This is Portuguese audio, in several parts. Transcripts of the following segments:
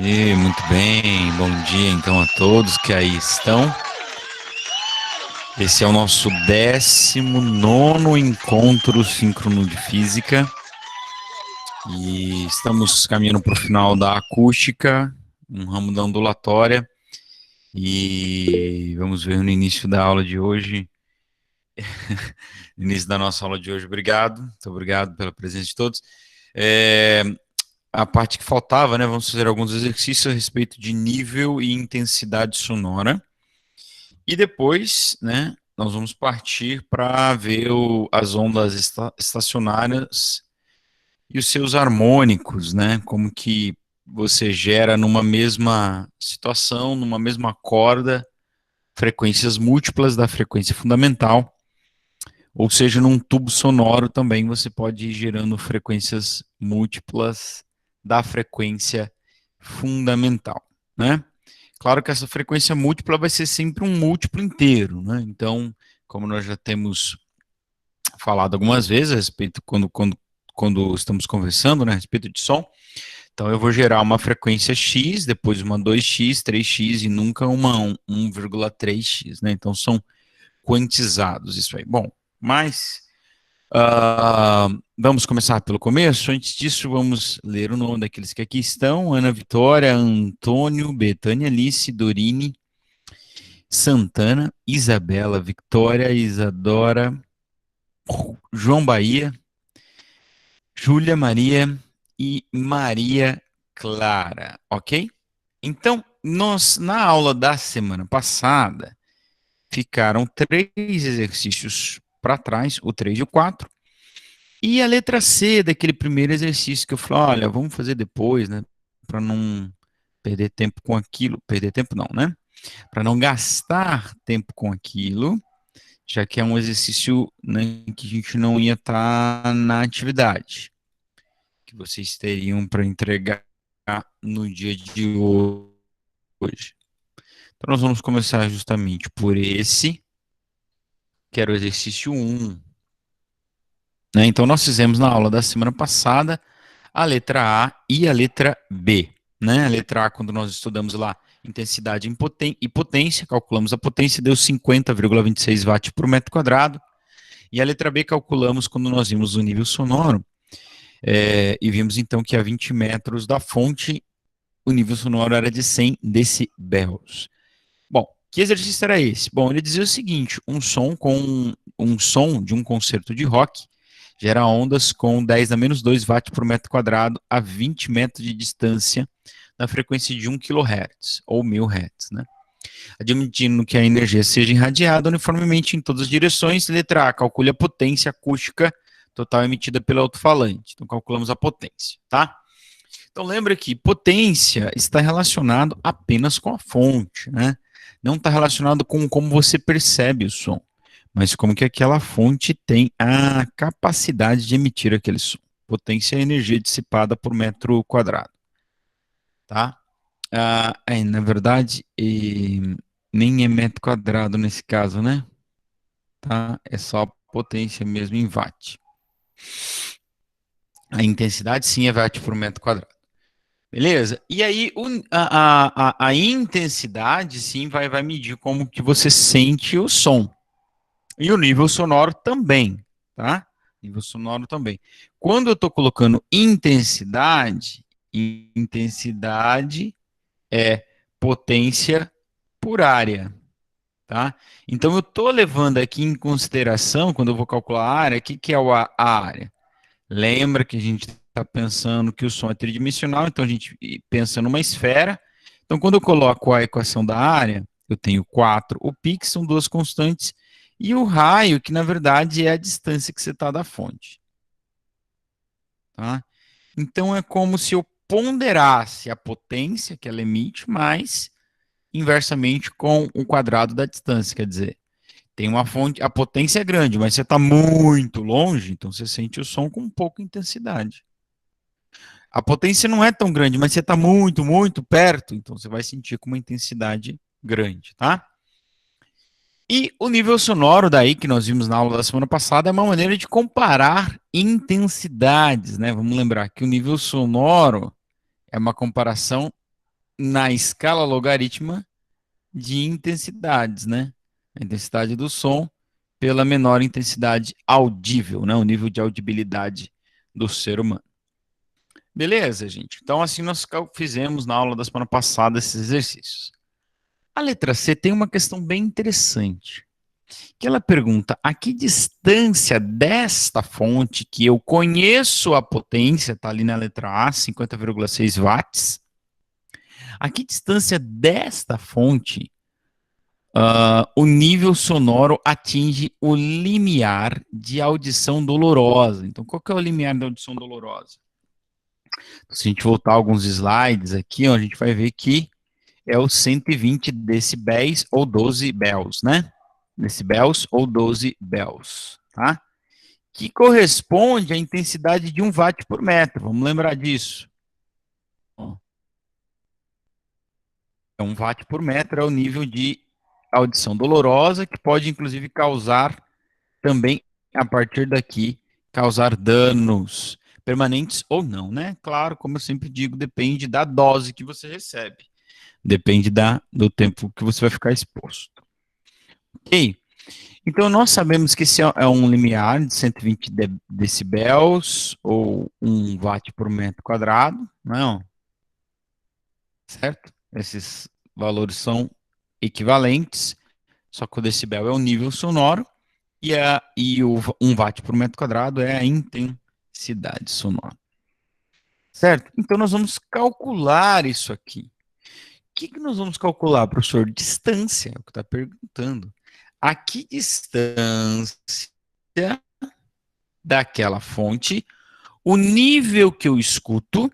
E muito bem, bom dia então a todos que aí estão. Esse é o nosso 19º encontro síncrono de física e estamos caminhando para o final da acústica, um ramo da ondulatória, e vamos ver no início da aula de hoje, no início da nossa aula de hoje. Muito obrigado pela presença de todos. A parte que faltava, né? Vamos fazer alguns exercícios a respeito de nível e intensidade sonora. E depois, né, nós vamos partir para ver as ondas estacionárias e os seus harmônicos, né? Como que você gera numa mesma situação, numa mesma corda, frequências múltiplas da frequência fundamental, ou seja, num tubo sonoro também você pode ir gerando frequências múltiplas da frequência fundamental, né? Claro que essa frequência múltipla vai ser sempre um múltiplo inteiro, né? Então, como nós já temos falado algumas vezes a respeito, quando estamos conversando, né, a respeito de som, então eu vou gerar uma frequência X, depois uma 2x, 3x e nunca uma 1,3x, né? Então são quantizados isso aí. Bom, mas vamos começar pelo começo. Antes disso, vamos ler o nome daqueles que aqui estão: Ana Vitória, Antônio, Betânia Alice, Dorine, Santana, Isabela, Victória, Isadora, João Bahia, Júlia Maria e Maria Clara, ok? Então, nós, na aula da semana passada, ficaram 3 exercícios para trás, o 3 e o 4, e a letra C daquele primeiro exercício que eu falei, olha, vamos fazer depois, né, para não perder tempo com aquilo, perder tempo não, né? Para não gastar tempo com aquilo, já que é um exercício, né, que a gente não ia estar na atividade, que vocês teriam para entregar no dia de hoje. Então, nós vamos começar justamente por esse, que era o exercício 1. Né? Então, nós fizemos na aula da semana passada a letra A e a letra B. Né? A letra A, quando nós estudamos lá intensidade e potência, calculamos a potência, deu 50,26 watts por metro quadrado. E a letra B calculamos quando nós vimos o nível sonoro, e vimos então que a 20 metros da fonte, o nível sonoro era de 100 decibéis. Bom, que exercício era esse? Bom, ele dizia o seguinte: um som de um concerto de rock gera ondas com 10 a menos 2 watts por metro quadrado a 20 metros de distância na frequência de 1 kHz ou 1000 Hz, né? Admitindo que a energia seja irradiada uniformemente em todas as direções. Letra A, calcule a potência acústica total emitida pelo alto-falante. Então, calculamos a potência, tá? Então, lembra que potência está relacionado apenas com a fonte, né? Não está relacionado com como você percebe o som, mas como que aquela fonte tem a capacidade de emitir aquele som. Potência é a energia dissipada por metro quadrado, tá? Na verdade, nem é metro quadrado nesse caso, né? Tá? É só potência mesmo em watt. A intensidade sim é watt por metro quadrado. Beleza? E aí a intensidade sim vai medir como que você sente o som. E o nível sonoro também, tá? Nível sonoro também. Quando eu estou colocando intensidade é potência por área, tá? Então eu estou levando aqui em consideração, quando eu vou calcular a área, o que é a área? Lembra que a gente está pensando que o som é tridimensional, então a gente pensa numa esfera. Então, quando eu coloco a equação da área, eu tenho 4. O π, que são duas constantes, e o raio, que na verdade é a distância que você está da fonte. Tá? Então, é como se eu ponderasse a potência que ela emite, mais inversamente com o quadrado da distância. Quer dizer, tem uma fonte, a potência é grande, mas você está muito longe, então você sente o som com pouca intensidade. A potência não é tão grande, mas você está muito, muito perto, então você vai sentir com uma intensidade grande, tá? E o nível sonoro daí, que nós vimos na aula da semana passada, é uma maneira de comparar intensidades, né? Vamos lembrar que o nível sonoro é uma comparação na escala logarítmica de intensidades, né? A intensidade do som pela menor intensidade audível, né? O nível de audibilidade do ser humano. Beleza, gente? Então, assim nós fizemos na aula da semana passada esses exercícios. A letra C tem uma questão bem interessante, que ela pergunta a que distância desta fonte, que eu conheço a potência, está ali na letra A, 50,6 watts, a que distância desta fonte o nível sonoro atinge o limiar de audição dolorosa. Então, qual que é o limiar da audição dolorosa? Se a gente voltar alguns slides aqui, ó, a gente vai ver que é o 120 decibéis ou 12 bells, né? Decibéis ou 12 bells, tá? Que corresponde à intensidade de 1 watt por metro. Vamos lembrar disso. Ó, é 1 watt por metro é o nível de audição dolorosa, que pode inclusive causar também, a partir daqui, causar danos permanentes ou não, né? Claro, como eu sempre digo, depende da dose que você recebe. Depende do tempo que você vai ficar exposto. Ok? Então, nós sabemos que esse é um limiar de 120 decibéis ou 1 watt por metro quadrado, não? Certo? Esses valores são equivalentes, só que o decibel é o nível sonoro e o 1 watt por metro quadrado é a intensidade sonora. Certo? Então, nós vamos calcular isso aqui. O que nós vamos calcular, professor? Distância, é o que está perguntando. A que distância daquela fonte o nível que eu escuto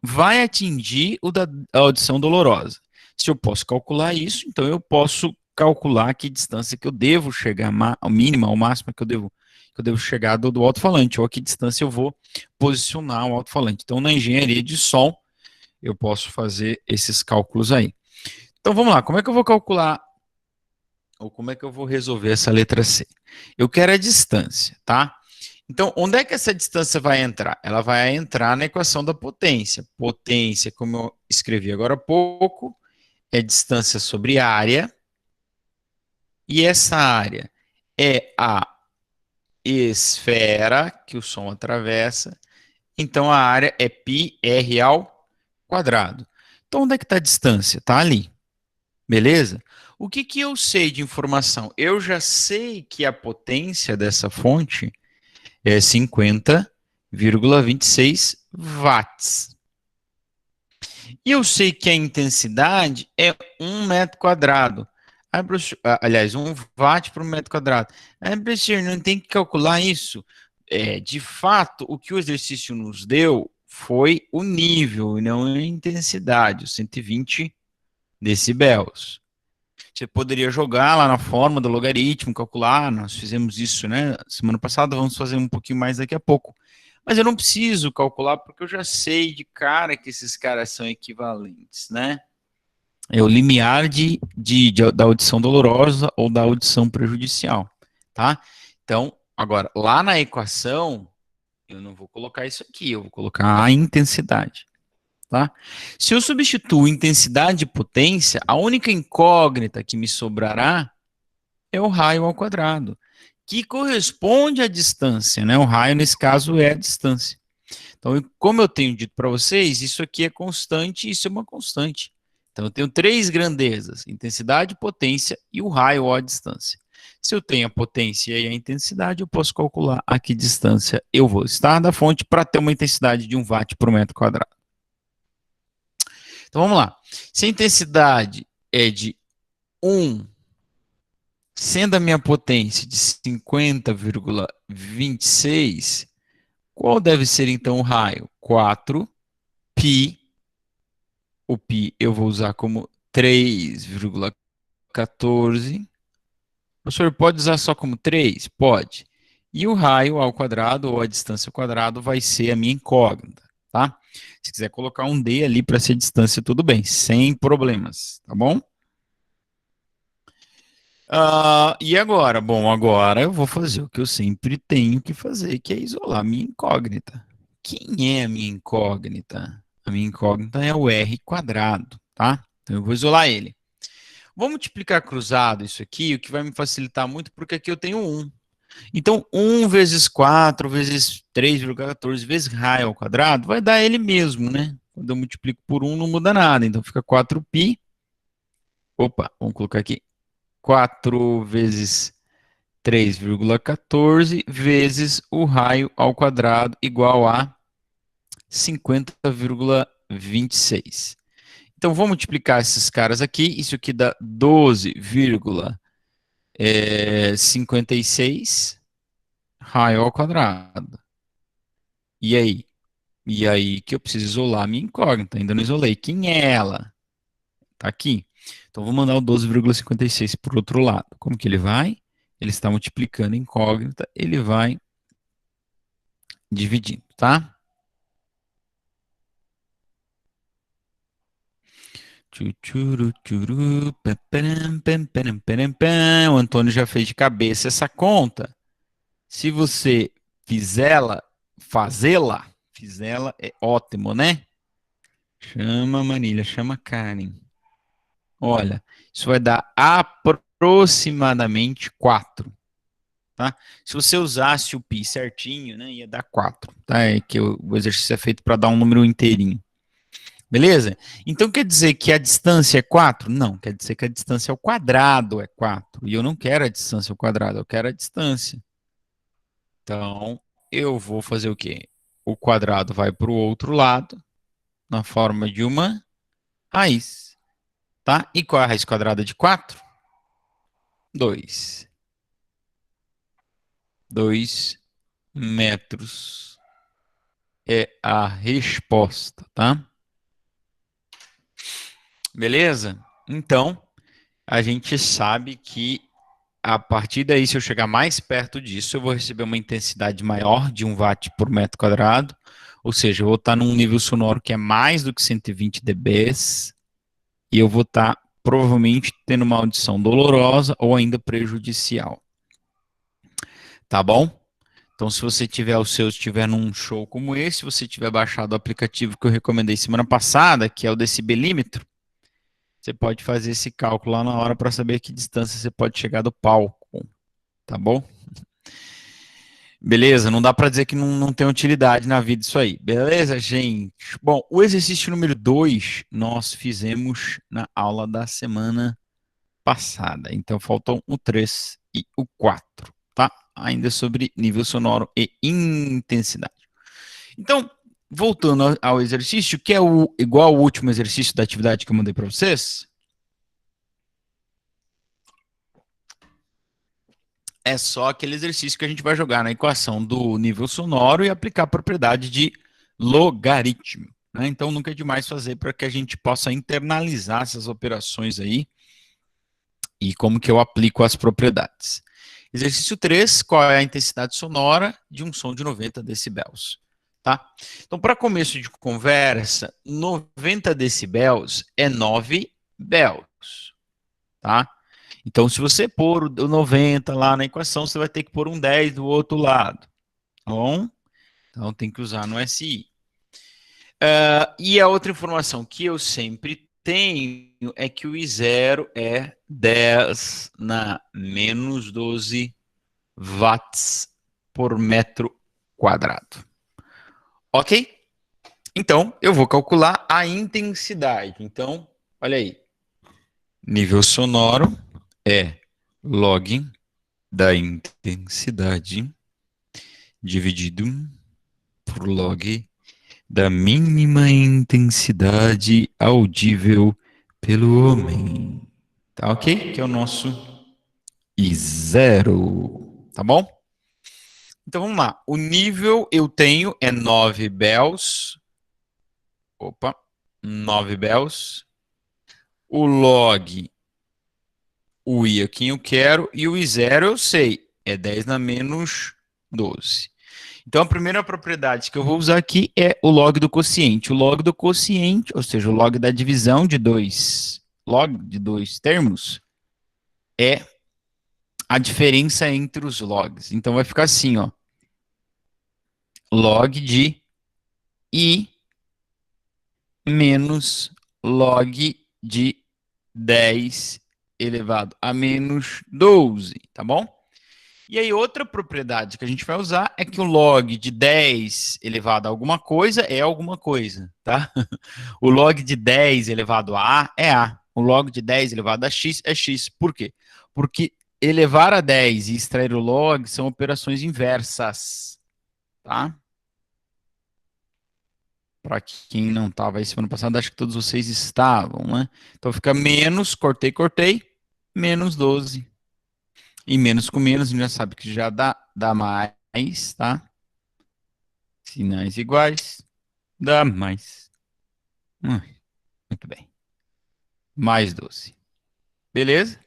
vai atingir o da audição dolorosa? Se eu posso calcular isso, então eu posso calcular que distância que eu devo chegar, ao mínimo, ao máximo que eu devo chegar do alto-falante, ou a que distância eu vou posicionar o alto-falante. Então, na engenharia de som, eu posso fazer esses cálculos aí. Então, vamos lá. Como é que eu vou calcular, ou como é que eu vou resolver essa letra C? Eu quero a distância, tá? Então, onde é que essa distância vai entrar? Ela vai entrar na equação da potência. Potência, como eu escrevi agora há pouco, é distância sobre área. E essa área é a esfera que o som atravessa. Então, a área é πr ao quadrado. Então, onde é que está a distância? Está ali. Beleza? O que eu sei de informação? Eu já sei que a potência dessa fonte é 50,26 watts. E eu sei que a intensidade é 1 metro quadrado. Aliás, 1 watt por metro quadrado. Professor, não tem que calcular isso? De fato, o que o exercício nos deu foi o nível e não a intensidade, os 120 decibéis. Você poderia jogar lá na forma do logaritmo, calcular, nós fizemos isso, né, semana passada, vamos fazer um pouquinho mais daqui a pouco. Mas eu não preciso calcular, porque eu já sei de cara que esses caras são equivalentes, né? É o limiar da audição dolorosa ou da audição prejudicial, tá? Então, agora, lá na equação, eu não vou colocar isso aqui, eu vou colocar a intensidade. Tá? Se eu substituo intensidade e potência, a única incógnita que me sobrará é o raio ao quadrado, que corresponde à distância, né? O raio, nesse caso, é a distância. Então, como eu tenho dito para vocês, isso aqui é constante e isso é uma constante. Então, eu tenho três grandezas: intensidade, potência e o raio ou a distância. Se eu tenho a potência e a intensidade, eu posso calcular a que distância eu vou estar da fonte para ter uma intensidade de 1 watt por metro quadrado. Então vamos lá. Se a intensidade é de 1, sendo a minha potência de 50,26, qual deve ser então o raio? 4π. O π eu vou usar como 3,14. O senhor pode usar só como 3? Pode. E o raio ao quadrado, ou a distância ao quadrado, vai ser a minha incógnita, tá? Se quiser colocar um D ali para ser distância, tudo bem, sem problemas, tá bom? E agora? Bom, agora eu vou fazer o que eu sempre tenho que fazer, que é isolar a minha incógnita. Quem é a minha incógnita? A minha incógnita é o R quadrado. tá? Então eu vou isolar ele. Vou multiplicar cruzado isso aqui, o que vai me facilitar muito, porque aqui eu tenho 1. Então, 1 vezes 4 vezes 3,14 vezes raio ao quadrado vai dar ele mesmo, né? Quando eu multiplico por 1 não muda nada, então fica 4π. Opa, vamos colocar aqui. 4 vezes 3,14 vezes o raio ao quadrado igual a 50,26. Então, vou multiplicar esses caras aqui. Isso aqui dá 12,56 raio ao quadrado. E aí? E aí que eu preciso isolar a minha incógnita. Ainda não isolei. Quem é ela? Tá aqui. Então, vou mandar o 12,56 para o outro lado. Como que ele vai? Ele está multiplicando a incógnita. Ele vai dividindo, tá? O Antônio já fez de cabeça essa conta. Se você fizê-la, fizê-la é ótimo, né? Chama Marília, chama Karen. Olha, isso vai dar aproximadamente 4, tá? Se você usasse o pi certinho, né, ia dar 4, tá? É que o exercício é feito para dar um número inteirinho. Beleza? Então quer dizer que a distância é 4? Não, quer dizer que a distância ao quadrado é 4. E eu não quero a distância ao quadrado, eu quero a distância. Então, eu vou fazer o quê? O quadrado vai para o outro lado, na forma de uma raiz, tá? E qual é a raiz quadrada de 4? 2. 2 metros é a resposta, tá? Beleza? Então, a gente sabe que a partir daí, se eu chegar mais perto disso, eu vou receber uma intensidade maior de 1 watt por metro quadrado, ou seja, eu vou estar num nível sonoro que é mais do que 120 dBs, e eu vou estar provavelmente tendo uma audição dolorosa ou ainda prejudicial. Tá bom? Então, se você tiver o seu, estiver num show como esse, se você tiver baixado o aplicativo que eu recomendei semana passada, que é o decibelímetro, você pode fazer esse cálculo lá na hora para saber que distância você pode chegar do palco, tá bom? Beleza? Não dá para dizer que não tem utilidade na vida isso aí. Beleza, gente? Bom, o exercício número 2 nós fizemos na aula da semana passada. Então, faltam o 3 e o 4, tá? Ainda sobre nível sonoro e intensidade. Então, voltando ao exercício, que é igual ao último exercício da atividade que eu mandei para vocês, é só aquele exercício que a gente vai jogar na equação do nível sonoro e aplicar a propriedade de logaritmo, né? Então, nunca é demais fazer para que a gente possa internalizar essas operações aí e como que eu aplico as propriedades. Exercício 3, qual é a intensidade sonora de um som de 90 decibéis? Tá? Então, para começo de conversa, 90 decibéis é 9 béus, tá? Então, se você pôr o 90 lá na equação, você vai ter que pôr um 10 do outro lado, tá bom? Então, tem que usar no SI. E a outra informação que eu sempre tenho é que o I0 é 10 na menos 12 watts por metro quadrado. Ok? Então, eu vou calcular a intensidade. Então, olha aí. Nível sonoro é log da intensidade dividido por log da mínima intensidade audível pelo homem. Tá ok? Que é o nosso I0. Tá bom? Então vamos lá. O nível eu tenho é 9 Bels. Opa, 9 Bels. O log, o I é quem eu quero. E o I0 eu sei, é 10 na menos 12. Então a primeira propriedade que eu vou usar aqui é o log do quociente. O log do quociente, ou seja, o log da divisão de log de dois termos, é a diferença entre os logs. Então vai ficar assim, ó. Log de I menos log de 10 elevado a menos 12, tá bom? E aí, outra propriedade que a gente vai usar é que o log de 10 elevado a alguma coisa é alguma coisa, tá? O log de 10 elevado a A é A. O log de 10 elevado a X é X. Por quê? Porque elevar a 10 e extrair o log são operações inversas, tá? Para quem não estava aí semana passada, acho que todos vocês estavam, né? Então fica menos, cortei, menos 12. E menos com menos, a gente já sabe que já dá mais, tá? Sinais iguais, dá mais. Muito bem. Mais 12. Beleza?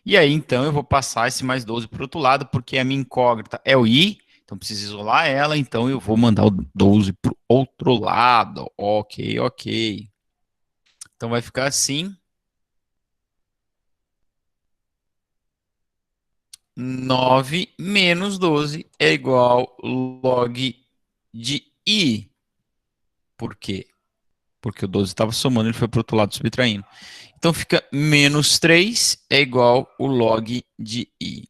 E aí, então, eu vou passar esse mais 12 para o outro lado, porque a minha incógnita é o i, então preciso isolar ela, então eu vou mandar o 12 para o outro lado. Ok, ok. Então vai ficar assim. 9 menos 12 é igual log de i. Por quê? Porque o 12 estava somando, ele foi para o outro lado subtraindo. Então fica menos 3 é igual o log de i.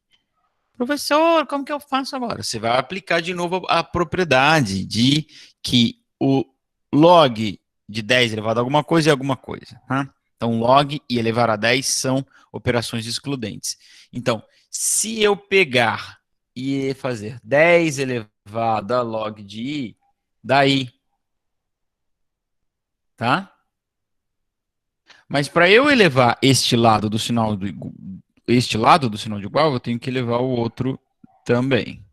Professor, como que eu faço agora? Você vai aplicar de novo a propriedade de que o log de 10 elevado a alguma coisa é alguma coisa. Tá? Então, log e elevar a 10 são operações excludentes. Então, se eu pegar e fazer 10 elevado a log de i, daí, tá? Mas para eu elevar este lado do sinal de igual, eu tenho que elevar o outro também.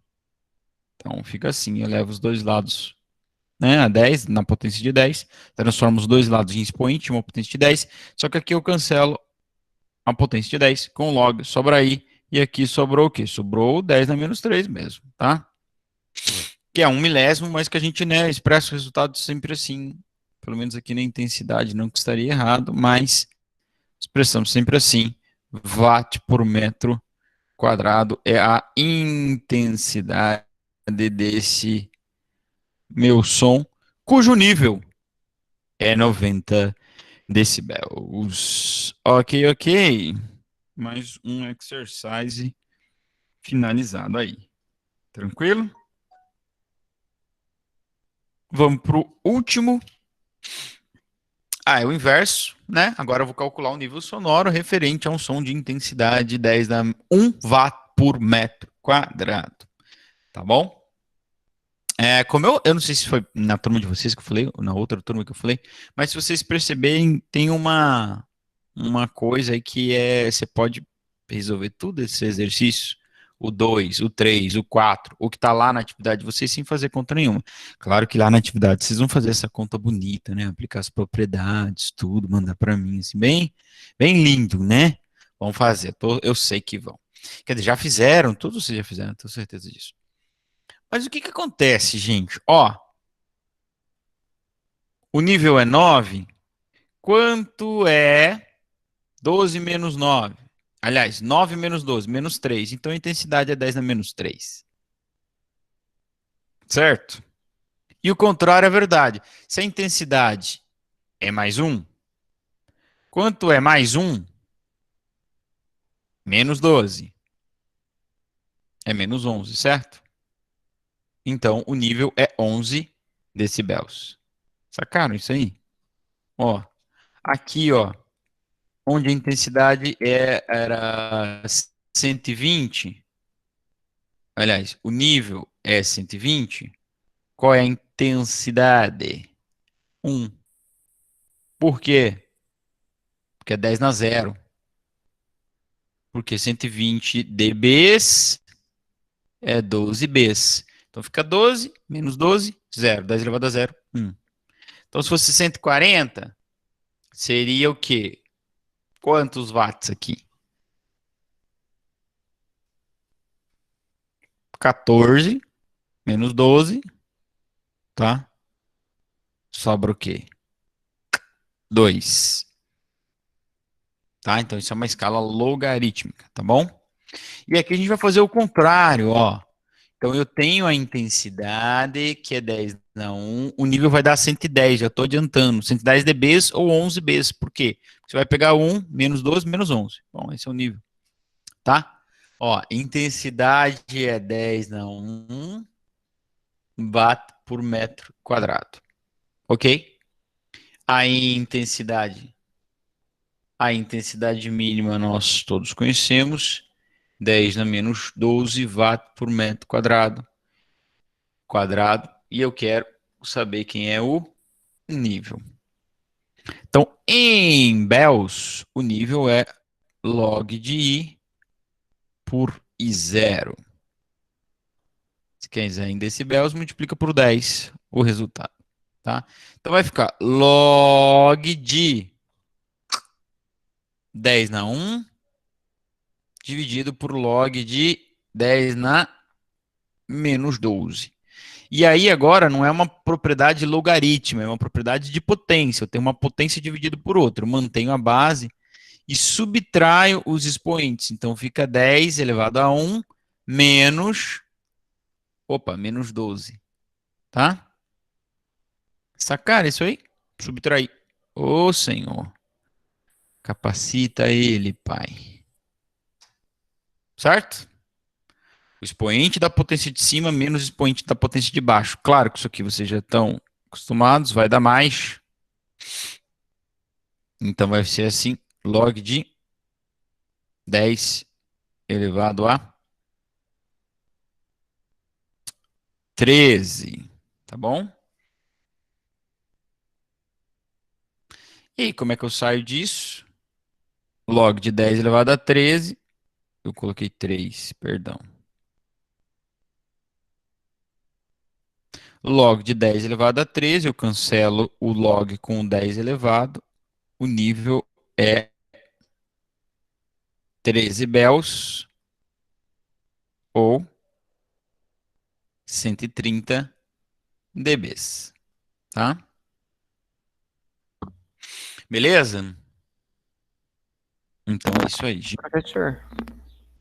Então fica assim, eu levo os dois lados, né, a 10, na potência de 10, transformo os dois lados em expoente, uma potência de 10, só que aqui eu cancelo a potência de 10 com log, sobra aí, e aqui sobrou o quê? Sobrou 10 na menos 3 mesmo, tá? Que é 1 milésimo, mas que a gente, né, expressa o resultado sempre assim, pelo menos aqui na intensidade, não que estaria errado, mas expressamos sempre assim, watt por metro quadrado é a intensidade desse meu som, cujo nível é 90 decibéis. Ok, ok. Mais um exercise finalizado aí. Tranquilo? Vamos para o último. Ah, é o inverso, né? Agora eu vou calcular o nível sonoro referente a um som de intensidade 10 da 1 watt por metro quadrado. Tá bom? Como eu não sei se foi na turma de vocês que eu falei, ou na outra turma que eu falei, mas se vocês perceberem, tem uma coisa aí que você pode resolver tudo esse exercício, o 2, o 3, o 4, o que está lá na atividade de vocês sem fazer conta nenhuma. Claro que lá na atividade vocês vão fazer essa conta bonita, né? Aplicar as propriedades, tudo, mandar para mim, assim, bem lindo, né? Vão fazer, eu sei que vão. Quer dizer, já fizeram, todos vocês já fizeram, tenho certeza disso. Mas o que que acontece, gente? Ó, o nível é 9. Quanto é 12 menos 9? Aliás, 9 menos 12, menos 3. Então a intensidade é 10 na menos 3. Certo? E o contrário é verdade. Se a intensidade é mais 1, quanto é mais 1? Menos 12. É menos 11, certo? Então o nível é 11 decibéis. Sacaram isso aí? Ó, aqui, ó, onde a intensidade era 120, aliás, o nível é 120, qual é a intensidade? 1. Por quê? Porque é 10 na zero. Porque 120 dBs é 12 Bs. Então fica 12 menos 12, 0. 10 elevado a 0, 1. Então se fosse 140, seria o quê? Quantos watts aqui? 14 menos 12, tá? Sobra o quê? 2. Tá? Então isso é uma escala logarítmica, tá bom? E aqui a gente vai fazer o contrário, ó. Então, eu tenho a intensidade, que é 10 na 1, o nível vai dar 110, já estou adiantando, 110 dBs ou 11 Bs, por quê? Você vai pegar 1, menos 12, menos 11. Bom, esse é o nível, tá? Ó, intensidade é 10 na 1 watt por metro quadrado, ok? A intensidade, a intensidade mínima nós todos conhecemos, 10 na menos 12 watt por metro quadrado, e eu quero saber quem é o nível. Então, em Bells, o nível é log de I por I0. Se quiser em decibéis, multiplica por 10 o resultado. Tá? Então vai ficar log de 10 na 1 dividido por log de 10 na menos 12. E aí agora não é uma propriedade logarítmica, é uma propriedade de potência. Eu tenho uma potência dividida por outra. Eu mantenho a base e subtraio os expoentes. Então fica 10 elevado a 1 menos, menos 12. Tá? Sacar isso aí? Subtrair. Ô Senhor, capacita ele, Pai. Certo? O expoente da potência de cima menos o expoente da potência de baixo. Claro que isso aqui vocês já estão acostumados, vai dar mais. Então vai ser assim, log de 10 elevado a 13. Tá bom? E aí, como é que eu saio disso? Log de 10 elevado a 13. Eu coloquei 3, perdão. Log de 10 elevado a 13, eu cancelo o log com o 10 elevado. O nível é 13 Bells ou 130 dBs. Tá? Beleza? Então é isso aí. Professor,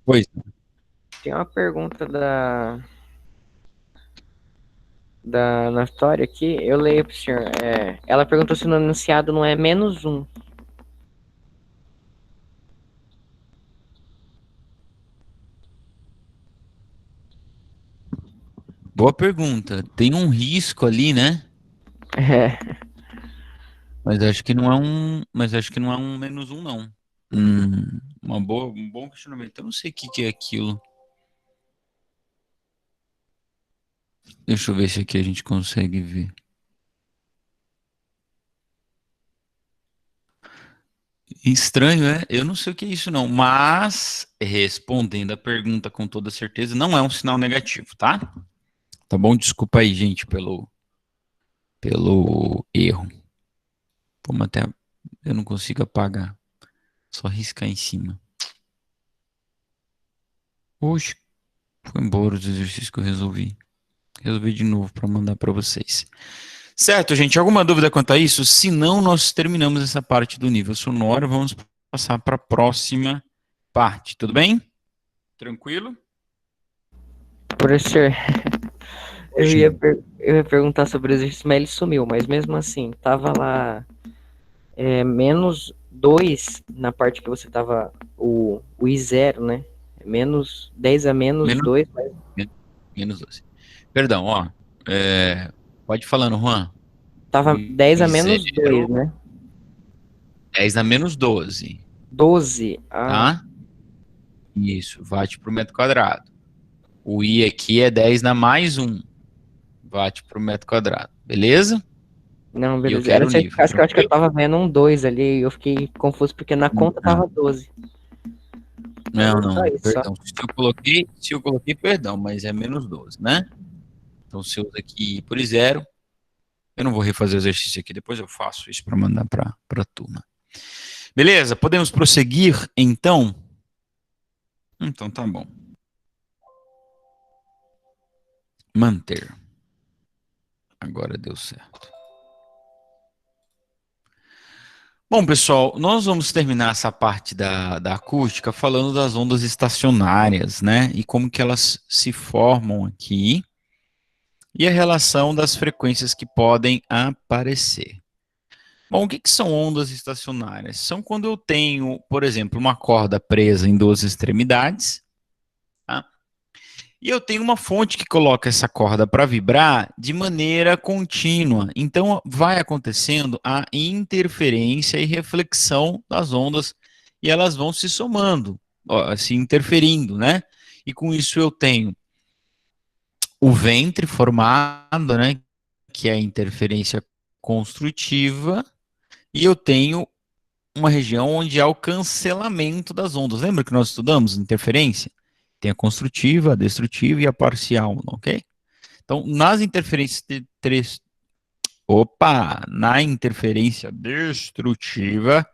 Pois. tem uma pergunta na história aqui, eu leio para o senhor. Ela perguntou se no enunciado não é menos um. Boa pergunta. Tem um risco ali, né? É, Mas acho que não é um menos um, não. Um bom questionamento. Eu não sei o que que é aquilo. Deixa eu ver se aqui a gente consegue ver. Estranho, é? Eu não sei o que é isso, não. Mas, respondendo a pergunta com toda certeza, não é um sinal negativo, tá? Tá bom? Desculpa aí, gente, pelo erro. Como até eu não consigo apagar. Só riscar em cima. Oxe, foi embora os exercícios que eu resolvi. Resolvi de novo para mandar para vocês. Certo, gente? Alguma dúvida quanto a isso? Se não, nós terminamos essa parte do nível sonoro. Vamos passar para a próxima parte. Tudo bem? Tranquilo? professor, Hoje. eu ia perguntar sobre o exercício, mas ele sumiu. Mas mesmo assim, tava lá menos 2 na parte que você tava, o I0, né? Menos 10 a menos Menos, 2. menos 12. Perdão, ó. É, pode ir falando, Juan. Tava O 10 a menos 2, I0, né? 10 a menos 12, 12. Ah, tá? Isso, watt por metro quadrado. O I aqui é 10 na mais um watt por metro quadrado. Beleza? não, E eu beleza. Era quero o só nível, acho que eu tranquilo? tava vendo um 2 ali e eu fiquei confuso porque na conta Não, tava 12. Mas não, é só não, isso, só. perdão. Se eu coloquei, perdão, mas é menos 12, né? Então, se eu uso aqui por zero, eu não vou refazer o exercício aqui, depois eu faço isso para mandar para a turma. Beleza, podemos prosseguir então? Então tá bom. Manter. Agora deu certo. Bom, pessoal, nós vamos terminar essa parte da acústica falando das ondas estacionárias, né? E como que elas se formam aqui e a relação das frequências que podem aparecer. Bom, o que que são ondas estacionárias? São quando eu tenho, por exemplo, uma corda presa em duas extremidades, tá? E eu tenho uma fonte que coloca essa corda para vibrar de maneira contínua. Então, vai acontecendo a interferência e reflexão das ondas e elas vão se somando, ó, se interferindo, né? E com isso eu tenho o ventre formado, né? Que é a interferência construtiva, e eu tenho uma região onde há o cancelamento das ondas. Lembra que nós estudamos interferência? Tem a construtiva, a destrutiva e a parcial, ok? Então, nas interferências de três. Opa! Na interferência destrutiva,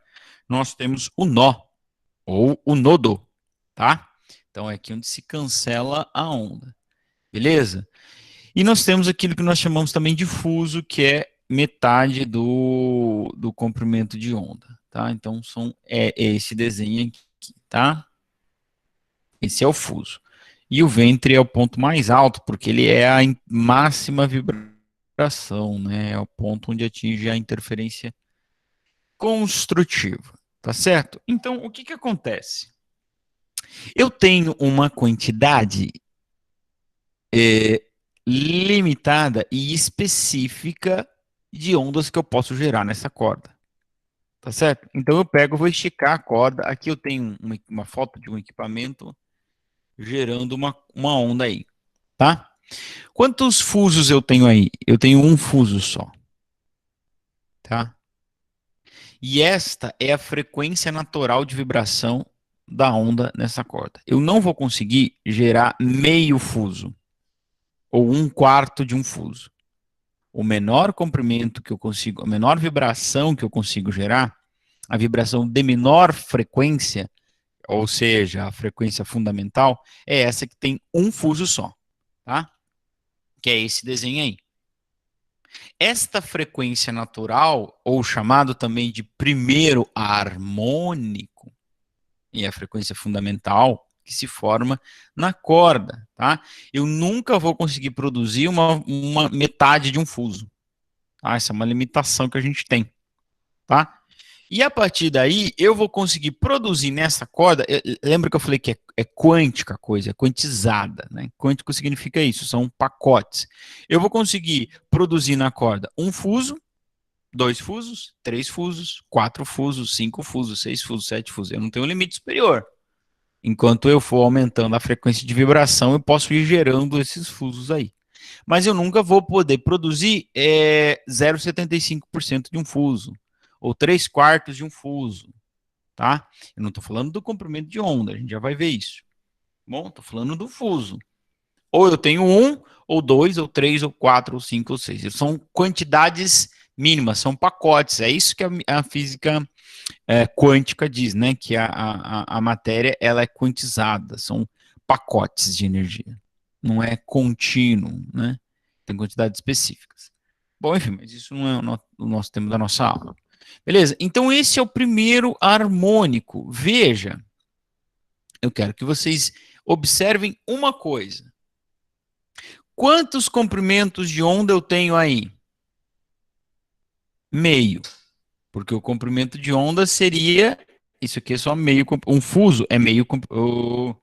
nós temos o nó, ou o nodo, tá? Então, é aqui onde se cancela a onda, beleza? E nós temos aquilo que nós chamamos também de fuso, que é metade do comprimento de onda, tá? Então, é esse desenho aqui, tá? Esse é o fuso. E o ventre é o ponto mais alto, porque ele é a máxima vibração, né? É o ponto onde atinge a interferência construtiva, tá certo? Então, o que que acontece? Eu tenho uma quantidade é, limitada e específica de ondas que eu posso gerar nessa corda, tá certo? Então, eu pego, vou esticar a corda. Aqui eu tenho uma foto de um equipamento gerando uma onda aí, tá? Quantos fusos eu tenho aí? Eu tenho um fuso só, tá? E esta é a frequência natural de vibração da onda nessa corda. Eu não vou conseguir gerar meio fuso ou um quarto de um fuso. O menor comprimento que eu consigo, a menor vibração que eu consigo gerar, a vibração de menor frequência, ou seja, a frequência fundamental, é essa que tem um fuso só, tá? Que é esse desenho aí. Esta frequência natural, ou chamado também de primeiro harmônico, e a frequência fundamental, que se forma na corda, tá? Eu nunca vou conseguir produzir uma metade de um fuso, tá? Essa é uma limitação que a gente tem, tá? E a partir daí, eu vou conseguir produzir nessa corda. Lembra que eu falei que é quântica a coisa, é quantizada, né? Quântico significa isso, são pacotes. Eu vou conseguir produzir na corda um fuso, dois fusos, três fusos, quatro fusos, cinco fusos, seis fusos, sete fusos. Eu não tenho um limite superior. Enquanto eu for aumentando a frequência de vibração, eu posso ir gerando esses fusos aí. Mas eu nunca vou poder produzir 0,75% de um fuso, ou 3 quartos de um fuso, tá? Eu não estou falando do comprimento de onda, a gente já vai ver isso. Bom, estou falando do fuso. Ou eu tenho um, ou dois, ou três, ou quatro, ou cinco, ou seis. São quantidades mínimas, são pacotes. É isso que a física quântica diz, né? Que a matéria ela é quantizada, são pacotes de energia. Não é contínuo, né? Tem quantidades específicas. Bom, enfim, mas isso não é o nosso tema da nossa aula. Beleza? Então, esse é o primeiro harmônico. Veja, eu quero que vocês observem uma coisa. Quantos comprimentos de onda eu tenho aí? Meio. Porque o comprimento de onda seria. Isso aqui é só meio. Um fuso é meio. Oh,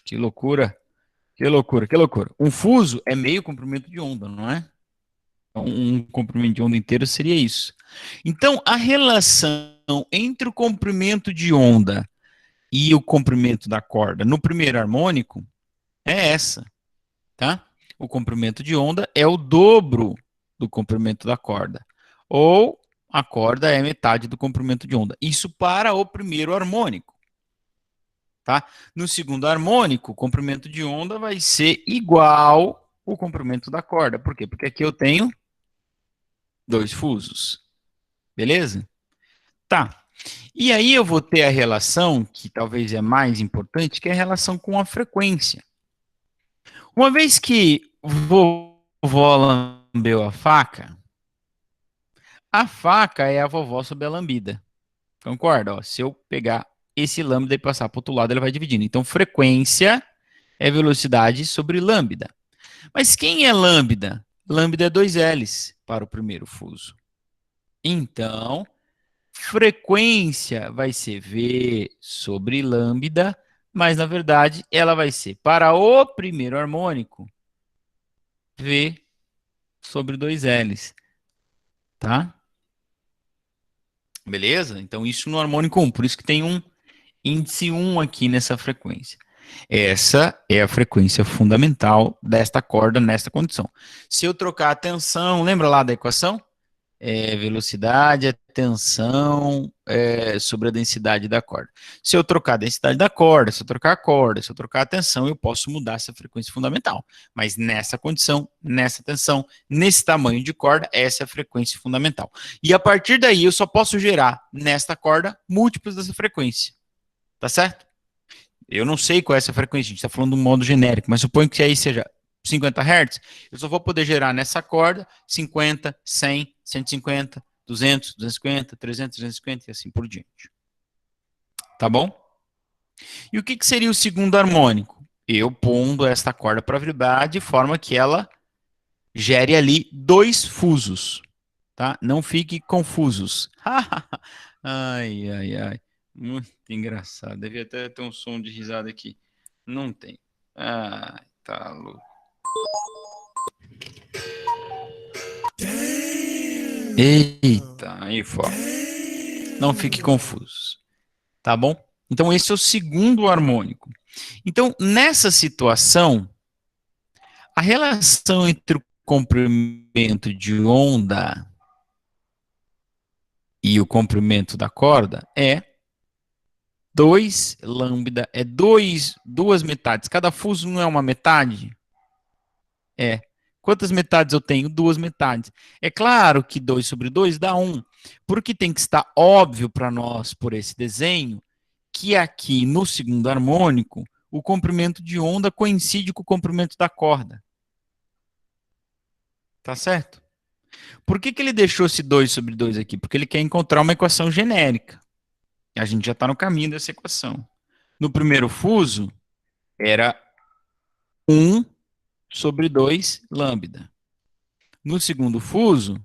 que loucura. Que loucura, que loucura. Um fuso é meio comprimento de onda, não é? Um comprimento de onda inteiro seria isso. Então, a relação entre o comprimento de onda e o comprimento da corda no primeiro harmônico é essa, tá? O comprimento de onda é o dobro do comprimento da corda. Ou a corda é metade do comprimento de onda. Isso para o primeiro harmônico, tá? No segundo harmônico, o comprimento de onda vai ser igual ao comprimento da corda. Por quê? Porque aqui eu tenho dois fusos. Beleza? Tá. E aí eu vou ter a relação, que talvez é mais importante, que é a relação com a frequência. Uma vez que vovó lambeu a faca é a vovó sob a lambida. Concorda? Ó, se eu pegar esse lambda e passar para o outro lado, ele vai dividindo. Então, frequência é velocidade sobre lambda. Mas quem é lambda? Lambda é 2Ls para o primeiro fuso. Então, frequência vai ser V sobre lambda, mas na verdade ela vai ser para o primeiro harmônico V sobre 2Ls, tá? Beleza? Então isso no harmônico 1, por isso que tem um índice 1 aqui nessa frequência. Essa é a frequência fundamental desta corda nesta condição. Se eu trocar a tensão, lembra lá da equação? Velocidade, a tensão sobre a densidade da corda. Se eu trocar a densidade da corda, se eu trocar a corda, se eu trocar a tensão, eu posso mudar essa frequência fundamental. Mas nessa condição, nessa tensão, nesse tamanho de corda, essa é a frequência fundamental. E a partir daí, eu só posso gerar nesta corda múltiplos dessa frequência. Tá certo? Eu não sei qual é essa frequência, a gente está falando de um modo genérico, mas suponho que aí seja 50 Hz, eu só vou poder gerar nessa corda 50, 100, 150, 200, 250, 300, 350 e assim por diante. Tá bom? E o que seria o segundo harmônico? Eu pondo esta corda para vibrar de forma que ela gere ali 2 fusos. Tá? Não fique confusos. Ai, ai, ai. Muito engraçado. Devia até ter um som de risada aqui. Não tem. Ah, tá louco. Eita, aí foca. Não fique confuso. Tá bom? Então, esse é o segundo harmônico. Então, nessa situação, a relação entre o comprimento de onda e o comprimento da corda é 2 lambda, é duas metades. Cada fuso não é uma metade? É. Quantas metades eu tenho? 2 metades. É claro que 2 sobre 2 dá 1, porque tem que estar óbvio para nós, por esse desenho, que aqui no segundo harmônico, o comprimento de onda coincide com o comprimento da corda. Tá certo? Por que ele deixou esse 2 sobre 2 aqui? Porque ele quer encontrar uma equação genérica. A gente já está no caminho dessa equação. No primeiro fuso, era 1 sobre 2 lambda. No segundo fuso,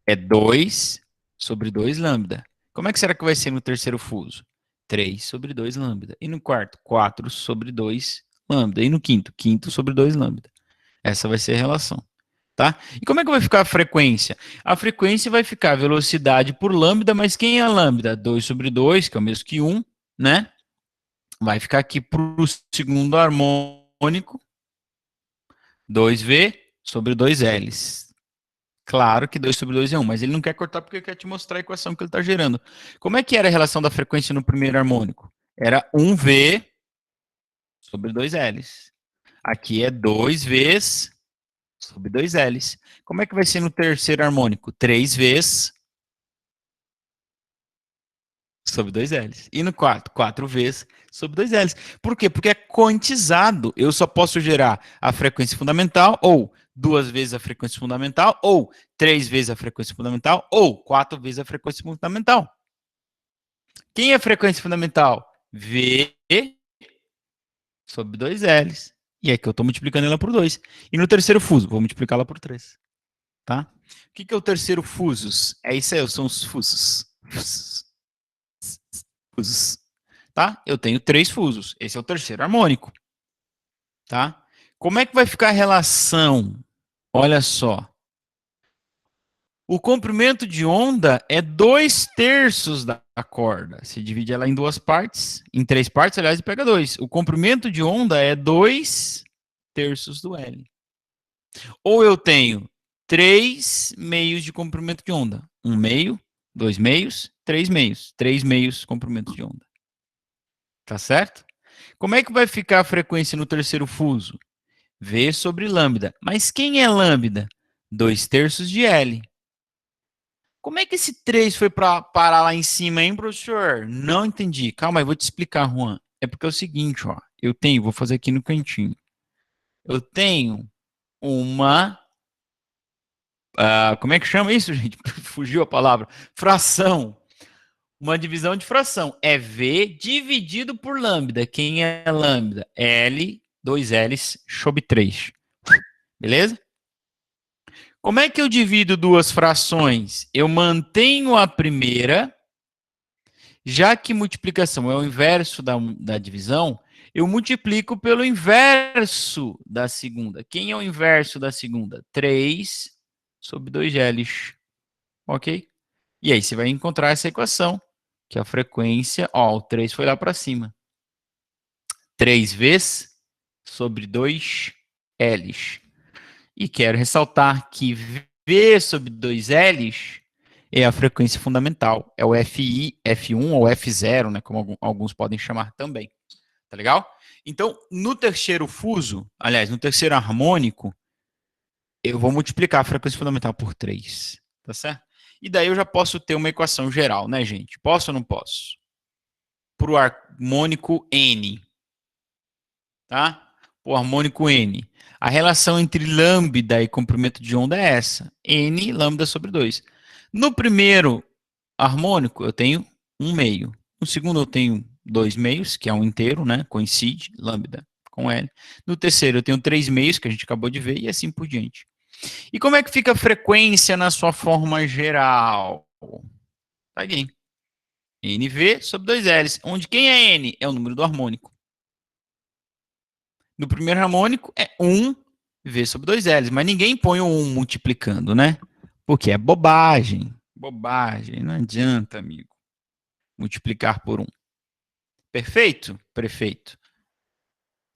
é 2 sobre 2 lambda. Como é que será que vai ser no terceiro fuso? 3 sobre 2 lambda. E no quarto, 4 sobre 2 lambda. E no quinto, quinto sobre 2 lambda. Essa vai ser a relação. Tá? E como é que vai ficar a frequência? A frequência vai ficar a velocidade por lambda, mas quem é a lambda? 2 sobre 2, que é o mesmo que 1, né? Vai ficar aqui para o segundo harmônico, 2V sobre 2Ls. Claro que 2 sobre 2 é 1, mas ele não quer cortar porque ele quer te mostrar a equação que ele está gerando. Como é que era a relação da frequência no primeiro harmônico? Era 1V sobre 2Ls. Aqui é 2Vs sobre 2Ls. Como é que vai ser no terceiro harmônico? 3Vs sobre 2Ls. E no quarto, 4Vs sobre 2Ls. Por quê? Porque é quantizado. Eu só posso gerar a frequência fundamental, ou 2 vezes a frequência fundamental, ou 3 vezes a frequência fundamental, ou 4 vezes a frequência fundamental. Quem é a frequência fundamental? V sobre 2Ls. E aqui eu estou multiplicando ela por 2. E no terceiro fuso, vou multiplicá-la por 3. Tá? O que é o terceiro fusos? É isso aí, são os fusos. Fusos. Tá? Eu tenho 3 fusos. Esse é o terceiro harmônico. Tá? Como é que vai ficar a relação? Olha só. O comprimento de onda é 2/3 da corda. Você divide ela em 2 partes, em 3 partes, aliás, e pega 2. O comprimento de onda é 2/3 do L. Ou eu tenho 3 meios de comprimento de onda. 1 meio, 2 meios, 3 meios. 3 meios comprimento de onda. Tá certo? Como é que vai ficar a frequência no terceiro fuso? V sobre lambda. Mas quem é lambda? 2/3 de L. Como é que esse 3 foi para parar lá em cima, hein, professor? Não entendi. Calma aí, vou te explicar, Juan. É porque é o seguinte, ó. Vou fazer aqui no cantinho. Eu tenho uma. Como é que chama isso, gente? Fugiu a palavra. Fração. Uma divisão de fração é V dividido por lambda. Quem é lambda? L, 2 L's, sobre 3. Beleza? Como é que eu divido duas frações? Eu mantenho a primeira, já que multiplicação é o inverso da divisão, eu multiplico pelo inverso da segunda. Quem é o inverso da segunda? 3 sobre 2 L's. Ok? E aí você vai encontrar essa equação, que é a frequência, ó, o 3 foi lá para cima. 3 vezes sobre 2 L's. E quero ressaltar que V sobre 2 L's é a frequência fundamental. É o FI, F1 ou F0, né, como alguns podem chamar também. Tá legal? Então, no terceiro fuso, aliás, no terceiro harmônico, eu vou multiplicar a frequência fundamental por 3. Tá certo? E daí eu já posso ter uma equação geral, né, gente? Posso ou não posso? Para o harmônico N. Tá? O harmônico N. A relação entre lambda e comprimento de onda é essa. N lambda sobre 2. No primeiro harmônico, eu tenho 1/2. No segundo, eu tenho 2/2, que é um inteiro, né? Coincide, lambda com L. No terceiro, eu tenho 3/2, que a gente acabou de ver, e assim por diante. E como é que fica a frequência na sua forma geral? Tá aqui. NV sobre 2 L's. Onde quem é N? É o número do harmônico. No primeiro harmônico é 1V sobre 2 L's, mas ninguém põe o 1 multiplicando, né? Porque é bobagem. Bobagem, não adianta, amigo. Multiplicar por 1. Perfeito? Perfeito.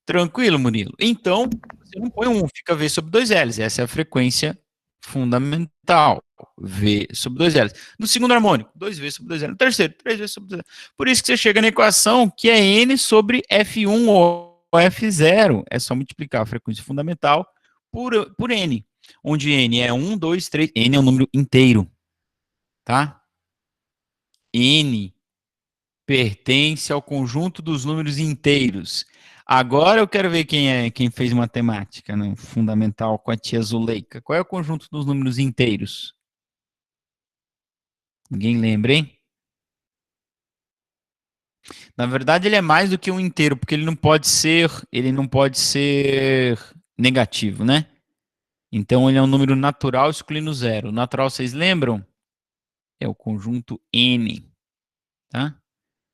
Tranquilo, Murilo? Então, você não põe 1, fica V sobre 2 L's. Essa é a frequência fundamental. V sobre 2 L's. No segundo harmônico, 2V sobre 2 L's. No terceiro, 3V sobre 2 L's. Por isso que você chega na equação que é N sobre F1 ou F0. É só multiplicar a frequência fundamental por N. Onde N é 1, 2, 3. N é um número inteiro. Tá? N pertence ao conjunto dos números inteiros. Agora eu quero ver quem fez matemática, né? Fundamental com a tia Zuleika. Qual é o conjunto dos números inteiros? Ninguém lembra, hein? Na verdade, ele é mais do que um inteiro, porque ele não pode ser negativo, né? Então ele é um número natural excluindo zero. O natural, vocês lembram? É o conjunto N, tá?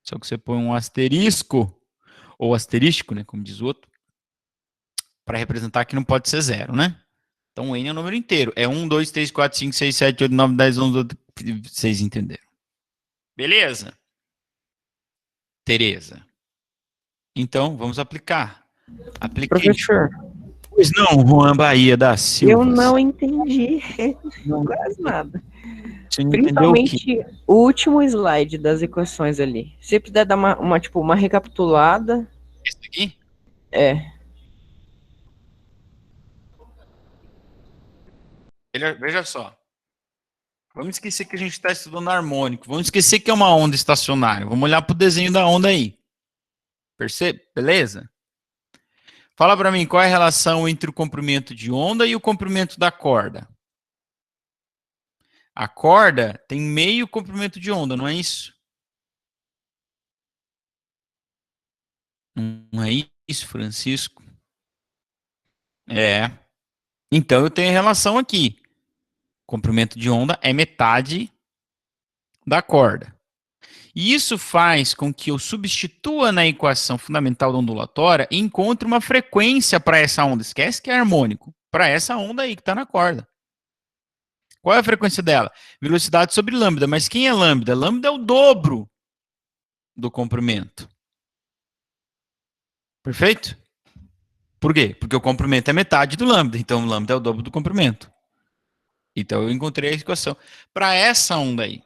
Só que você põe um asterisco, ou asterístico, né, como diz o outro, para representar que não pode ser zero, né? Então, N é um número inteiro. É 1, 2, 3, 4, 5, 6, 7, 8, 9, 10, 11, 12. Vocês entenderam. Beleza? Tereza. Então, vamos aplicar. Application. Professor, Pois não, Juan Bahia da Silva. eu não entendi Não, quase nada. você não entendeu o quê? Principalmente o último slide das equações ali. Se puder dar uma recapitulada. Esse aqui? É. Veja só. Vamos esquecer que a gente está estudando harmônico. Vamos esquecer que é uma onda estacionária. Vamos olhar para o desenho da onda aí. Percebe? Beleza? Fala para mim qual é a relação entre o comprimento de onda e o comprimento da corda. A corda tem meio comprimento de onda, não é isso? Não é isso, Francisco? É. Então eu tenho a relação aqui. Comprimento de onda é metade da corda. E isso faz com que eu substitua na equação fundamental da ondulatória e encontre uma frequência para essa onda. Esquece que é harmônico. Para essa onda aí que está na corda. Qual é a frequência dela? Velocidade sobre lambda. Mas quem é lambda? Lambda é o dobro do comprimento. Perfeito? Por quê? Porque o comprimento é metade do lambda. Então, o lambda é o dobro do comprimento. Então, eu encontrei a equação para essa onda aí.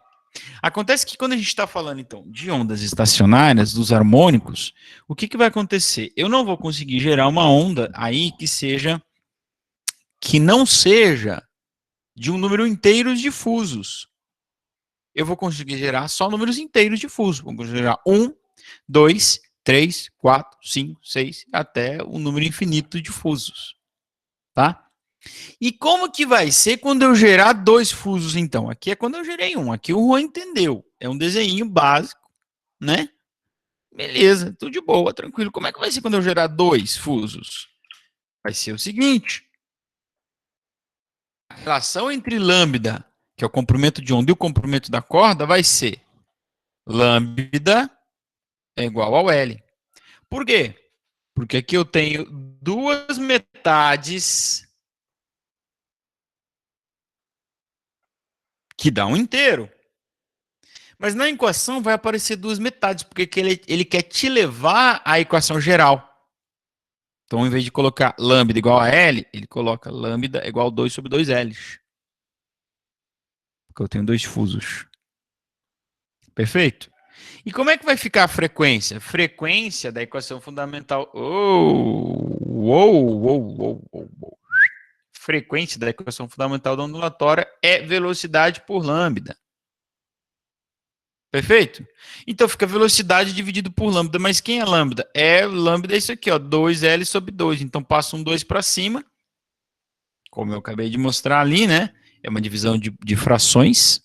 Acontece que quando a gente está falando, então, de ondas estacionárias, dos harmônicos, o que vai acontecer? Eu não vou conseguir gerar uma onda aí que não seja de um número inteiro de difusos. Eu vou conseguir gerar só números inteiros difusos. Vou conseguir gerar 1, 2, 3, 4, 5, 6, até o número infinito de difusos. Tá? E como que vai ser quando eu gerar 2 fusos, então? Aqui é quando eu gerei 1. Aqui o Juan entendeu. É um desenho básico, né? Beleza, tudo de boa, tranquilo. Como é que vai ser quando eu gerar dois fusos? Vai ser o seguinte: a relação entre lambda, que é o comprimento de onda, e o comprimento da corda, vai ser lambda é igual ao L. Por quê? Porque aqui eu tenho duas metades que dá um inteiro. Mas na equação vai aparecer duas metades, porque ele quer te levar à equação geral. Então, em vez de colocar lambda igual a L, ele coloca lambda igual a 2 sobre 2L. Porque eu tenho dois fusos. Perfeito? E como é que vai ficar a frequência? Frequência da equação fundamental. Frequência da equação fundamental da ondulatória é velocidade por lambda. Perfeito? Então fica velocidade dividido por lambda. Mas quem é lambda? Lambda é isso aqui, ó, 2L sobre 2. Então passa um 2 para cima, como eu acabei de mostrar ali, né? É uma divisão de frações.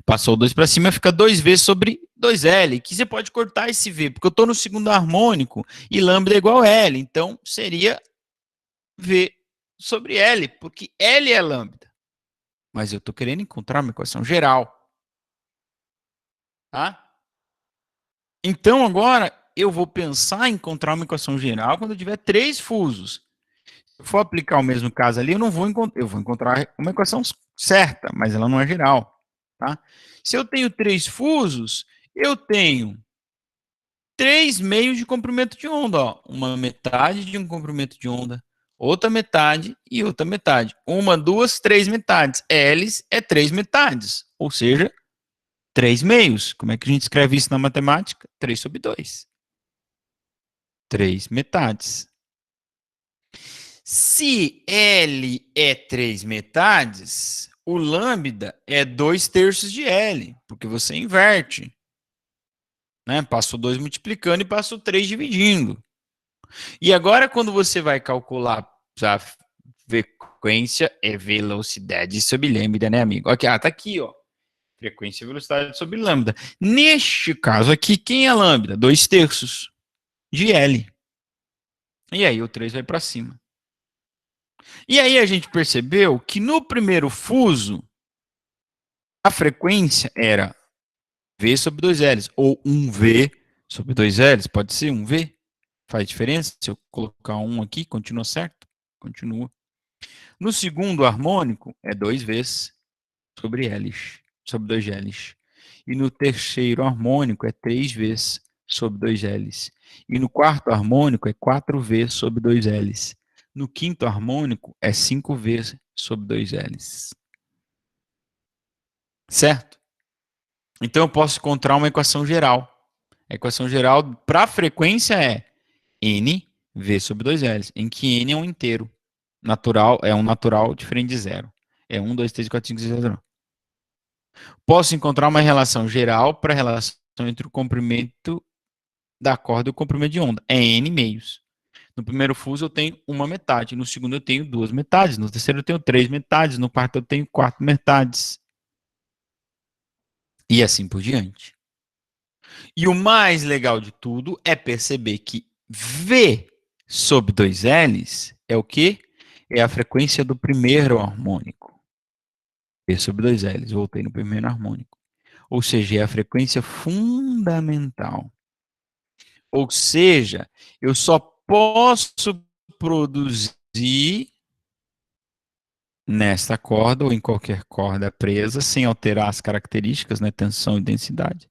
Passou o 2 para cima, fica 2V sobre 2L, que você pode cortar esse V, porque eu estou no segundo harmônico e lambda é igual a L. Então seria V sobre L, porque L é lambda. Mas eu estou querendo encontrar uma equação geral. Tá? Então, agora, eu vou pensar em encontrar uma equação geral quando eu tiver três fusos. Se eu for aplicar o mesmo caso ali, eu vou encontrar uma equação certa, mas ela não é geral. Tá? Se eu tenho três fusos, eu tenho três meios de comprimento de onda. Ó. Uma metade de um comprimento de onda, outra metade e outra metade. Uma, duas, três metades. L é três metades, ou seja, 3 meios. Como é que a gente escreve isso na matemática? 3 sobre 2. 3 metades. Se L é 3 metades, o lambda é 2 terços de L, porque você inverte. Né? Passa o 2 multiplicando e passa o 3 dividindo. E agora, quando você vai calcular a frequência, é velocidade sobre lambda, né, amigo? Aqui, tá aqui, ó. Frequência e velocidade sobre lambda. Neste caso aqui, quem é lambda? 2 terços de L. E aí o 3 vai para cima. E aí a gente percebeu que no primeiro fuso, a frequência era V sobre 2Ls, ou 1V sobre 2Ls, pode ser 1V. Faz diferença? Se eu colocar 1 aqui, continua certo? Continua. No segundo harmônico, é 2Vs sobre Ls, sobre 2Ls. E no terceiro harmônico é 3Vs sobre 2Ls. E no quarto harmônico é 4V sobre 2Ls. No quinto harmônico é 5V sobre 2Ls. Certo? Então eu posso encontrar uma equação geral. A equação geral para a frequência é NV sobre 2Ls, em que N é um inteiro. Natural, é um natural diferente de zero. É 1, 2, 3, 4, 5, 6, 7, 8. Posso encontrar uma relação geral para a relação entre o comprimento da corda e o comprimento de onda. É N meios. No primeiro fuso eu tenho uma metade, no segundo eu tenho duas metades, no terceiro eu tenho três metades, no quarto eu tenho quatro metades. E assim por diante. E o mais legal de tudo é perceber que V sobre 2Ls é o quê? É a frequência do primeiro harmônico. V sobre 2Ls, voltei no primeiro harmônico. Ou seja, é a frequência fundamental. Ou seja, eu só posso produzir nesta corda ou em qualquer corda presa, sem alterar as características, né, tensão e densidade.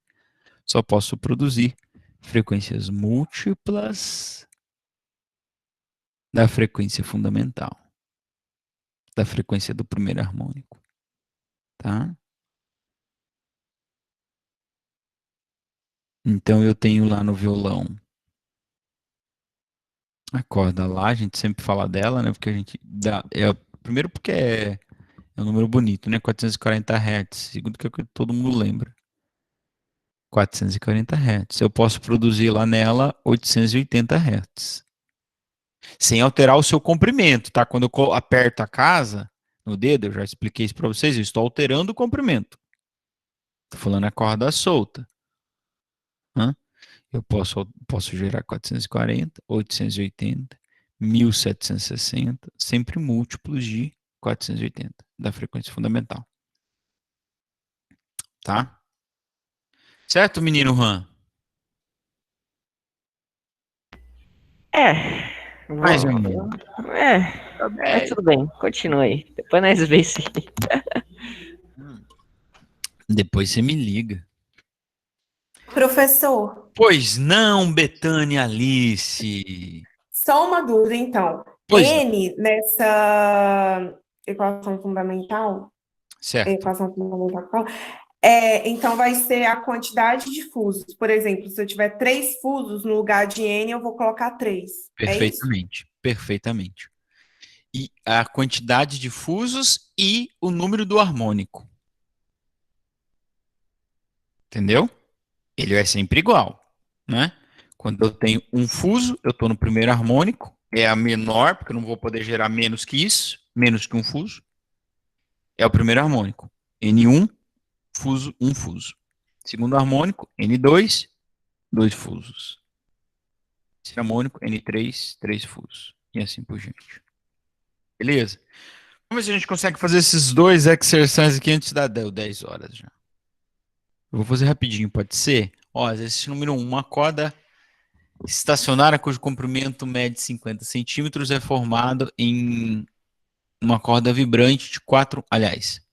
Só posso produzir frequências múltiplas da frequência fundamental, da frequência do primeiro harmônico. Tá? Então eu tenho lá no violão a corda lá, a gente sempre fala dela, né? Porque a gente dá. Primeiro porque é um número bonito, né? 440 Hz. Segundo que é o que todo mundo lembra. 440 Hz. Eu posso produzir lá nela 880 Hz. Sem alterar o seu comprimento, tá? Quando eu aperto a casa no dedo, eu já expliquei isso para vocês, eu estou alterando o comprimento. Tô falando a corda solta. Hã? Eu posso gerar 440, 880, 1760, sempre múltiplos de 480 da frequência fundamental. Tá? Certo, menino Juan? É, Mais ou menos. Tá mas bem. tudo bem, continue aí. Depois nós vemos se. Depois você me liga. Professor, Pois não, Betânia Alice. só uma dúvida, então. Pois não. N nessa equação fundamental, Certo. então vai ser a quantidade de fusos. Por exemplo, se eu tiver 3 fusos, no lugar de N, eu vou colocar 3. É isso? Perfeitamente. Perfeitamente. E a quantidade de fusos e o número do harmônico. Entendeu? Ele é sempre igual, né? Quando eu tenho um fuso, eu estou no primeiro harmônico, é a menor, porque eu não vou poder gerar menos que isso, menos que um fuso. É o primeiro harmônico. N1, fuso, um fuso. Segundo harmônico, N2, dois fusos. Terceiro harmônico, N3, três fusos. E assim por diante. Beleza? Vamos ver se a gente consegue fazer esses dois exercícios aqui antes da 10 horas já. Eu vou fazer rapidinho, pode ser? Ó, exercício número 1, uma corda estacionária cujo comprimento mede 50 centímetros é formado em uma corda vibrante de 4, aliás,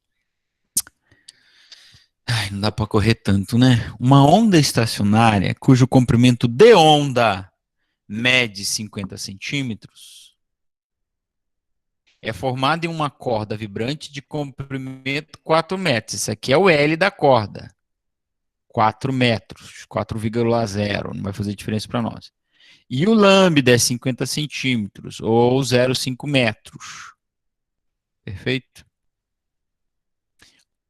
não dá para correr tanto, né? Uma onda estacionária cujo comprimento de onda mede 50 centímetros é formada em uma corda vibrante de comprimento 4 metros. Isso aqui é o L da corda. 4 metros, 4,0, não vai fazer diferença para nós. E o lambda é 50 centímetros, ou 0,5 metros. Perfeito?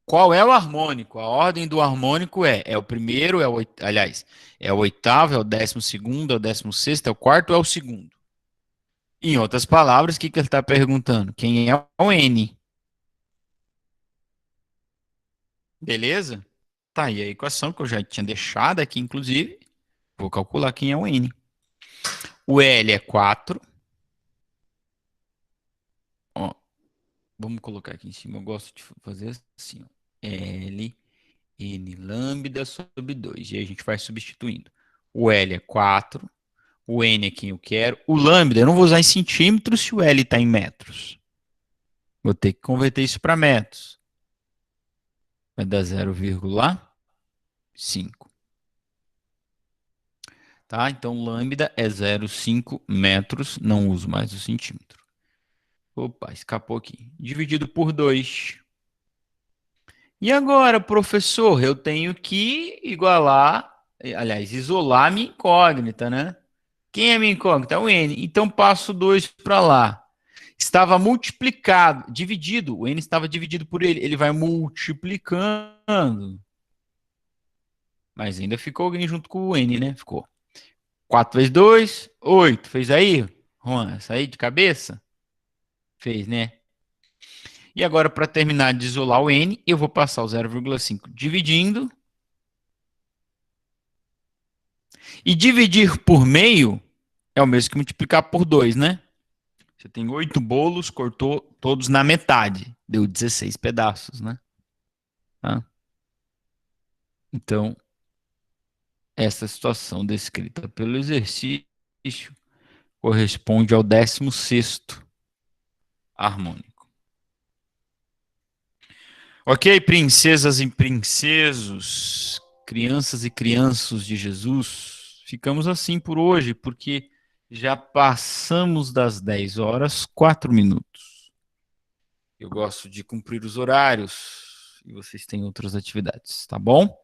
Qual é o harmônico? A ordem do harmônico é o primeiro, aliás, é o oitavo, é o 12º, é o 16º, é o quarto, é o segundo. Em outras palavras, o que ele está perguntando? Quem é o N? Beleza? Tá aí a equação que eu já tinha deixado aqui, inclusive. Vou calcular quem é o N. O L é 4. Ó, vamos colocar aqui em cima. Eu gosto de fazer assim. Ó. L, N lambda sobre 2. E aí a gente vai substituindo. O L é 4. O N é quem eu quero. O lambda, eu não vou usar em centímetros se o L está em metros. Vou ter que converter isso para metros. Vai dar 0,5. Tá? Então, lambda é 0,5 metros. Não uso mais o centímetro. Opa, escapou aqui. Dividido por 2. E agora, professor, eu tenho que igualar, aliás, isolar a minha incógnita, né? Quem é a minha incógnita? É o N. Então, passo 2 para lá. Estava multiplicado, dividido. O N estava dividido por ele. Ele vai multiplicando. Mas ainda ficou alguém junto com o N, né? Ficou 4 vezes 2, 8. Fez aí, Juan? Essa aí de cabeça? Fez, né? E agora, para terminar de isolar o N, eu vou passar o 0,5 dividindo. E dividir por meio é o mesmo que multiplicar por 2, né? Você tem 8 bolos, cortou todos na metade. Deu 16 pedaços, né? Tá? Então, essa situação descrita pelo exercício corresponde ao 16º harmônico. Ok, princesas e princesos, crianças e crianças de Jesus, ficamos assim por hoje, porque já passamos das 10 horas, 4 minutos. Eu gosto de cumprir os horários e vocês têm outras atividades, tá bom?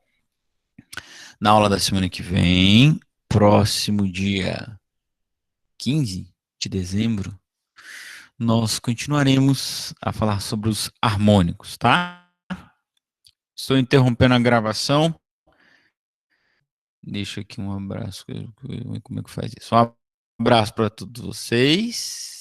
Na aula da semana que vem, próximo dia 15 de dezembro, nós continuaremos a falar sobre os harmônicos, tá? Estou interrompendo a gravação. Deixa aqui um abraço. Como é que faz isso? Um abraço para todos vocês.